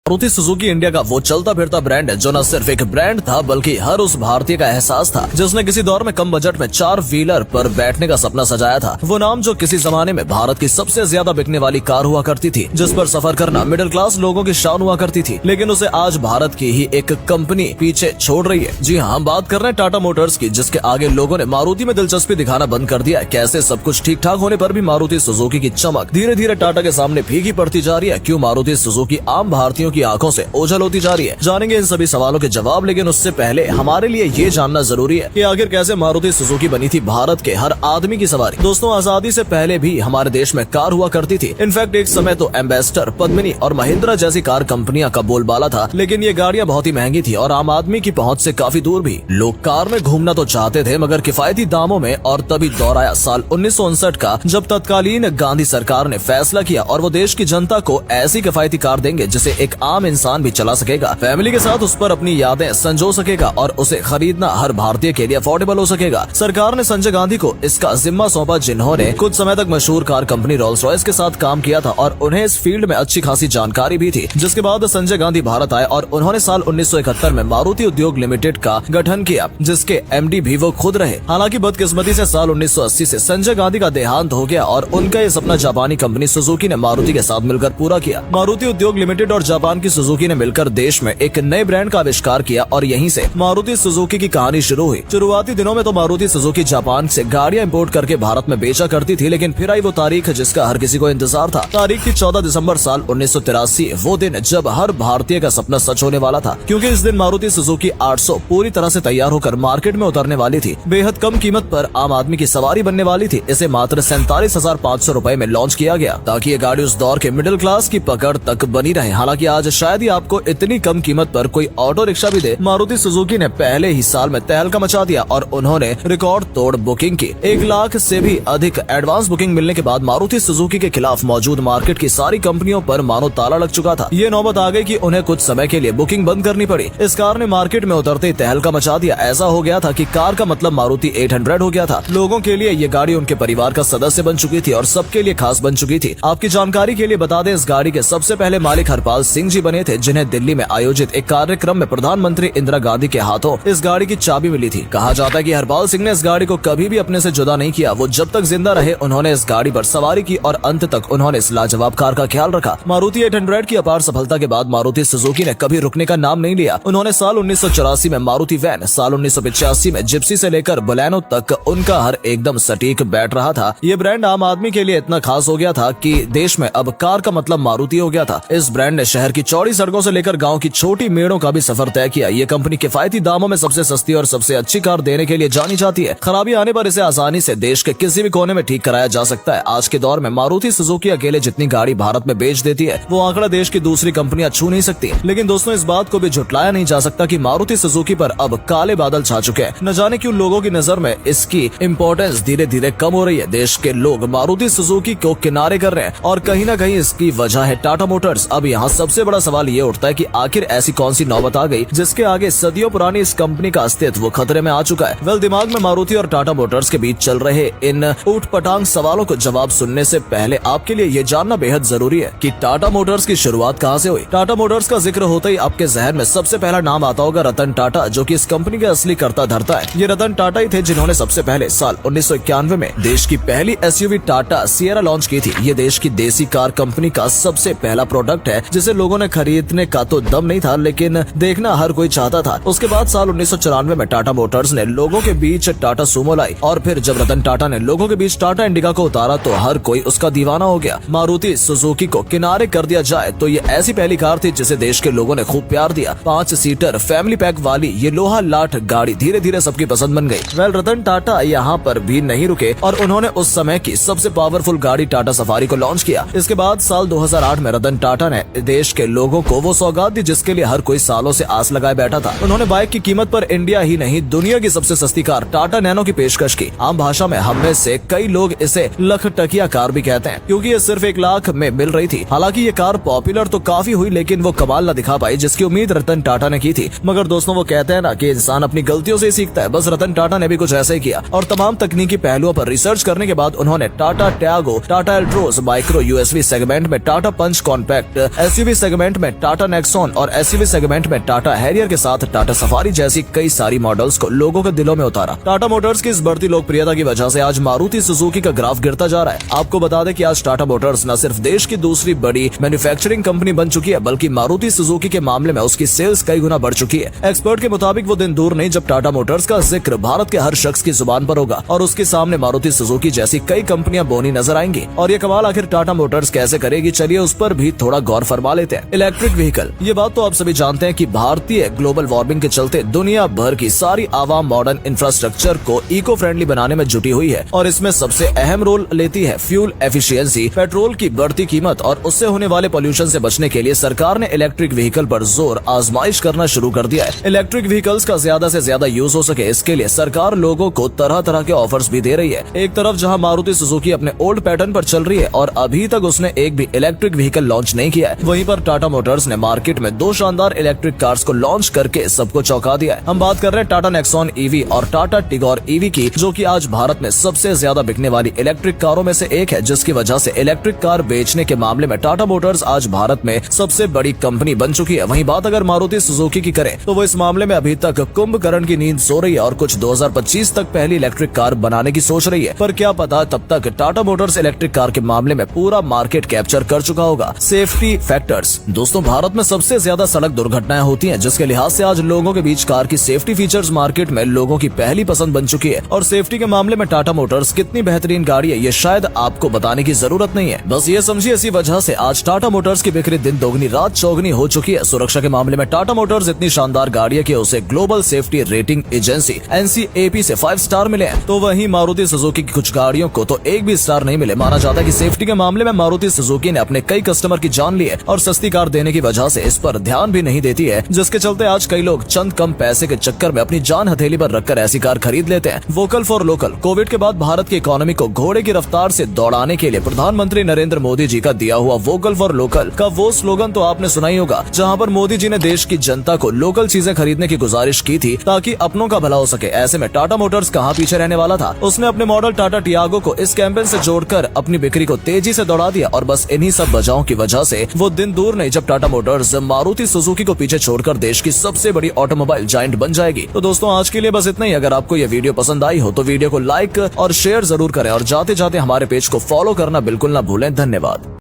Maruti Suzuki India का वो चलता फिरता ब्रांड है जो न सिर्फ एक ब्रांड था बल्कि हर उस भारतीय का एहसास था जिसने किसी दौर में कम बजट में 4 व्हीलर पर बैठने का सपना सजाया था। वो नाम जो किसी जमाने में भारत की सबसे ज्यादा बिकने वाली कार हुआ करती थी, जिस पर सफर करना मिडिल क्लास लोगों की शान हुआ करती थी, लेकिन उसे आज भारत की ही एक कंपनी पीछे छोड़ रही है। जी हाँ, हम बात कर रहे हैं टाटा मोटर्स की, जिसके आगे लोगों ने मारुति में दिलचस्पी दिखाना बंद कर दिया है। कैसे सब कुछ ठीक ठाक होने पर भी मारुति सुजुकी की चमक धीरे धीरे टाटा के सामने फीकी पड़ती जा रही है। क्यों मारुति सुजुकी आम भारतीयों की आंखों से ओझल होती जा रही है, जानेंगे इन सभी सवालों के जवाब। लेकिन उससे पहले हमारे लिए ये जानना जरूरी है कि आखिर कैसे मारुति सुजुकी बनी थी भारत के हर आदमी की सवारी। दोस्तों, आजादी से पहले भी हमारे देश में कार हुआ करती थी। इनफैक्ट एक समय तो एम्बेसडर, पद्मिनी और महिंद्रा जैसी कार कंपनियां का बोलबाला था, लेकिन ये गाड़ियां बहुत ही महंगी थी और आम आदमी की पहुंच से काफी दूर भी। लोग कार में घूमना तो चाहते थे मगर किफायती दामों में, और तभी दौर आया साल 1959 का, जब तत्कालीन गांधी सरकार ने फैसला किया और वो देश की जनता को ऐसी किफायती कार देंगे जिसे एक आम इंसान भी चला सकेगा, फैमिली के साथ उस पर अपनी यादें संजो सकेगा और उसे खरीदना हर भारतीय के लिए अफोर्डेबल हो सकेगा। सरकार ने संजय गांधी को इसका जिम्मा सौंपा, जिन्होंने कुछ समय तक मशहूर कार कंपनी रोल्स रॉयस के साथ काम किया था और उन्हें इस फील्ड में अच्छी खासी जानकारी भी थी। जिसके बाद संजय गांधी भारत आए और उन्होंने साल 1971 में मारुति उद्योग लिमिटेड का गठन किया, जिसके एमडी भी वो खुद रहे। हालांकि बदकिस्मती से साल 1980 से संजय गांधी का देहांत हो गया और उनका ये सपना जापानी कंपनी सुजुकी ने मारुति के साथ मिलकर पूरा किया। मारुति उद्योग लिमिटेड और जापान की सुजुकी ने मिलकर देश में एक नए ब्रांड का आविष्कार किया और यहीं से मारुति सुजुकी की कहानी शुरू हुई। शुरुआती दिनों में तो मारुति सुजुकी जापान से गाड़ियां इंपोर्ट करके भारत में बेचा करती थी, लेकिन फिर आई वो तारीख जिसका हर किसी को इंतजार था। तारीख थी 14 दिसंबर साल 1983, वो दिन जब हर भारतीय का सपना सच होने वाला था, क्योंकि इस दिन मारुति सुजुकी 800 पूरी तरह से तैयार होकर मार्केट में उतरने वाली थी। बेहद कम कीमत पर आम आदमी की सवारी बनने वाली थी। इसे मात्र 47,500 रूपए में लॉन्च किया गया ताकि ये गाड़ी उस दौर के मिडिल क्लास की पकड़ तक बनी रहे। हालांकि आज शायद ही आपको इतनी कम कीमत पर कोई ऑटो रिक्शा भी दे। मारुति सुजुकी ने पहले ही साल में तहलका मचा दिया और उन्होंने रिकॉर्ड तोड़ बुकिंग की। 1 लाख से भी अधिक एडवांस बुकिंग मिलने के बाद मारुति सुजुकी के खिलाफ मौजूद मार्केट की सारी कंपनियों पर मानो ताला लग चुका था। ये नौबत आ गई कि उन्हें कुछ समय के लिए बुकिंग बंद करनी पड़ी। इस कार ने मार्केट में उतरते ही तहलका मचा दिया। ऐसा हो गया था कि कार का मतलब मारुति 800 हो गया था। लोगों के लिए ये गाड़ी उनके परिवार का सदस्य बन चुकी थी और सबके लिए खास बन चुकी थी। आपकी जानकारी के लिए बता दें, इस गाड़ी के सबसे पहले मालिक हरपाल सिंह जी बने थे, जिन्हें दिल्ली में आयोजित एक कार्यक्रम में प्रधानमंत्री इंदिरा गांधी के हाथों इस गाड़ी की चाबी मिली थी। कहा जाता है कि हरपाल सिंह ने इस गाड़ी को कभी भी अपने से जुदा नहीं किया। वो जब तक जिंदा रहे उन्होंने इस गाड़ी पर सवारी की और अंत तक उन्होंने इस लाजवाब कार का ख्याल रखा। मारुति 800 की अपार सफलता के बाद मारुति सुजुकी ने कभी रुकने का नाम नहीं लिया। उन्होंने साल 1984 में मारुति वैन, साल 1985 में जिप्सी से लेकर बलेनो तक उनका हर एकदम सटीक बैठ रहा था। ये ब्रांड आम आदमी के लिए इतना खास हो गया था कि देश में अब कार का मतलब मारुति हो गया था। इस ब्रांड ने शहर की चौड़ी सड़कों से लेकर गाँव की छोटी मेड़ों का भी सफर तय किया। ये कंपनी किफायती दामों में सबसे सस्ती और सबसे अच्छी कार देने के लिए जानी जाती है। खराबी आने पर इसे आसानी से देश के किसी भी कोने में ठीक कराया जा सकता है। आज के दौर में मारुति सुजुकी अकेले जितनी गाड़ी भारत में बेच देती है, वो आंकड़ा देश की दूसरी कंपनियां छू नहीं सकती। लेकिन दोस्तों, इस बात को भी झुटलाया नहीं जा सकता कि मारुति सुजुकी पर अब काले बादल छा चुके हैं। न जाने क्यों लोगों की नजर में इसकी इम्पोर्टेंस धीरे धीरे कम हो रही है। देश के लोग मारुति सुजुकी को किनारे कर रहे हैं और कहीं न कहीं इसकी वजह है टाटा मोटर्स। अब यहाँ सबसे बड़ा सवाल ये उठता है कि आखिर ऐसी कौन सी नौबत आ गई जिसके आगे सदियों पुरानी इस कंपनी का अस्तित्व खतरे में आ चुका है। वेल, दिमाग में मारुति और टाटा मोटर्स के बीच चल रहे इन ऊट-पटांग सवालों को जवाब सुनने से पहले आपके लिए ये जानना बेहद जरूरी है कि टाटा मोटर्स की शुरुआत कहाँ से हुई। टाटा मोटर्स का जिक्र होते ही आपके जहन में सबसे पहला नाम आता होगा रतन टाटा, जो कि इस कंपनी के असली कर्ता धर्ता है। ये रतन टाटा ही थे जिन्होंने सबसे पहले साल 1991 में देश की पहली एसयूवी टाटा सिएरा लॉन्च की थी। ये देश की देसी कार कंपनी का सबसे पहला प्रोडक्ट है जिसे लोगों ने खरीदने का तो दम नहीं था, लेकिन देखना हर कोई चाहता था। उसके बाद साल 1994 में टाटा मोटर्स ने लोगों के बीच टाटा सूमो लाई और फिर जब रतन टाटा ने लोगों के बीच टाटा इंडिका को उतारा तो हर कोई उसका दीवाना हो गया। मारुति सुजुकी को किनारे कर दिया जाए तो ये ऐसी पहली कार थी जिसे देश के लोगों ने खूब प्यार दिया। 5 सीटर फैमिली पैक वाली ये लोहा लाठ गाड़ी धीरे धीरे सबकी पसंद बन गई। वेल, रतन टाटा यहाँ पर भी नहीं रुके और उन्होंने उस समय की सबसे पावरफुल गाड़ी टाटा सफारी को लॉन्च किया। इसके बाद साल 2008 में रतन टाटा ने देश के लोगों को वो सौगात दी जिसके लिए हर कोई सालों से आस लगाए बैठा था। उन्होंने बाइक की कीमत पर इंडिया ही नहीं दुनिया की सबसे सस्ती कार टाटा नैनो की पेशकश की। आम भाषा में हम में से कई लोग इसे लखटकिया कार भी कहते हैं, क्योंकि ये सिर्फ 1 लाख में मिल रही थी। हालांकि ये कार पॉपुलर तो काफी हुई, लेकिन वो कमाल न दिखा पाई जिसकी उम्मीद रतन टाटा ने की थी। मगर दोस्तों, वो कहते हैं ना कि इंसान अपनी गलतियों से ही सीखता है। बस रतन टाटा ने भी कुछ ऐसा ही किया और तमाम तकनीकी पहलुओं पर रिसर्च करने के बाद उन्होंने Tata Tiago, Tata Altroz, micro SUV segment में Tata Punch compact SUV segment segment में टाटा नेक्सॉन और एसयूवी सेगमेंट में टाटा हैरियर के साथ टाटा सफारी जैसी कई सारी मॉडल्स को लोगों के दिलों में उतारा। टाटा मोटर्स की इस बढ़ती लोकप्रियता की वजह से आज मारुति सुजुकी का ग्राफ गिरता जा रहा है। आपको बता दें कि आज टाटा मोटर्स न सिर्फ देश की दूसरी बड़ी मैन्युफैक्चरिंग कंपनी बन चुकी है, बल्कि मारुति सुजुकी के मामले में उसकी सेल्स कई गुना बढ़ चुकी है। एक्सपर्ट के मुताबिक वो दिन दूर नहीं जब टाटा मोटर्स का जिक्र भारत के हर शख्स की जुबान पर होगा और उसके सामने मारुति सुजुकी जैसी कई कंपनियां बोनी नजर आएंगी। और ये कमाल आखिर टाटा मोटर्स कैसे करेगी, चलिए उस पर भी थोड़ा गौर फरमा लेते हैं। इलेक्ट्रिक व्हीकल, ये बात तो आप सभी जानते हैं कि भारतीय ग्लोबल वार्मिंग के चलते दुनिया भर की सारी आवाम मॉडर्न इंफ्रास्ट्रक्चर को इको फ्रेंडली बनाने में जुटी हुई है और इसमें सबसे अहम रोल लेती है फ्यूल एफिशिएंसी। पेट्रोल की बढ़ती कीमत और उससे होने वाले पोल्यूशन से बचने के लिए सरकार ने इलेक्ट्रिक व्हीकल पर जोर आजमाइश करना शुरू कर दिया है। इलेक्ट्रिक व्हीकल्स का ज्यादा से ज्यादा यूज हो सके, इसके लिए सरकार लोगों को तरह तरह के ऑफर्स भी दे रही है। एक तरफ जहां मारुति सुजुकी अपने ओल्ड पैटर्न पर चल रही है और अभी तक उसने एक भी इलेक्ट्रिक व्हीकल लॉन्च नहीं किया है, वहीं पर टाटा मोटर्स ने मार्केट में दो शानदार इलेक्ट्रिक कार्स को लॉन्च करके सबको चौंका दिया है। हम बात कर रहे हैं टाटा नेक्सॉन ईवी और टाटा टिगोर ईवी की, जो कि आज भारत में सबसे ज्यादा बिकने वाली इलेक्ट्रिक कारों में से एक है, जिसकी वजह से इलेक्ट्रिक कार बेचने के मामले में टाटा मोटर्स आज भारत में सबसे बड़ी कंपनी बन चुकी है। वहीं बात अगर मारुति सुजुकी की करें तो वो इस मामले में अभी तक कुंभकर्ण की नींद सो रही है और कुछ 2025 तक पहली इलेक्ट्रिक कार बनाने की सोच रही है। पर क्या पता तब तक टाटा मोटर्स इलेक्ट्रिक कार के मामले में पूरा मार्केट कैप्चर कर चुका होगा। सेफ्टी फैक्टर्स, दोस्तों भारत में सबसे ज्यादा सड़क दुर्घटनाएं होती हैं, जिसके लिहाज से आज लोगों के बीच कार की सेफ्टी फीचर्स मार्केट में लोगों की पहली पसंद बन चुकी है। और सेफ्टी के मामले में टाटा मोटर्स कितनी बेहतरीन गाड़ी है ये शायद आपको बताने की जरूरत नहीं है, बस ये समझिए इसी वजह से आज टाटा मोटर्स की बिक्री दिन दोगुनी रात चौगुनी हो चुकी है। सुरक्षा के मामले में टाटा मोटर्स इतनी शानदार गाड़ी है कि उसे global safety rating agency NCAP से 5 स्टार मिले हैं। तो वहीं मारुति सुजुकी की कुछ गाड़ियों को तो एक भी स्टार नहीं मिले। माना जाता है कि सेफ्टी के मामले में मारुति सुजुकी ने अपने कई कस्टमर की जान ली है और सस्ती कार देने की वजह से इस पर ध्यान भी नहीं देती है, जिसके चलते आज कई लोग चंद कम पैसे के चक्कर में अपनी जान हथेली पर रखकर ऐसी कार खरीद लेते हैं। वोकल फॉर लोकल, कोविड के बाद भारत की इकोनॉमी को घोड़े की रफ्तार से दौड़ाने के लिए प्रधानमंत्री नरेंद्र मोदी जी का दिया हुआ वोकल फॉर लोकल का वो स्लोगन तो आपने सुना ही होगा, जहां पर मोदी जी ने देश की जनता को लोकल चीजें खरीदने की गुजारिश की थी ताकि अपनों का भला हो सके। ऐसे में टाटा मोटर्स कहां पीछे रहने वाला था। उसने अपने मॉडल टाटा टियागो को इस कैंपेन से जोड़कर अपनी बिक्री को तेजी से दौड़ा दिया और बस इन्हीं सब वजहों की वजह से वो दिन दूर नहीं जब टाटा मोटर्स मारुति सुजुकी को पीछे छोड़कर देश की सबसे बड़ी ऑटोमोबाइल जायंट बन जाएगी। तो दोस्तों आज के लिए बस इतना ही। अगर आपको ये वीडियो पसंद आई हो तो वीडियो को लाइक और शेयर जरूर करें और जाते जाते हमारे पेज को फॉलो करना बिल्कुल ना भूलें। धन्यवाद।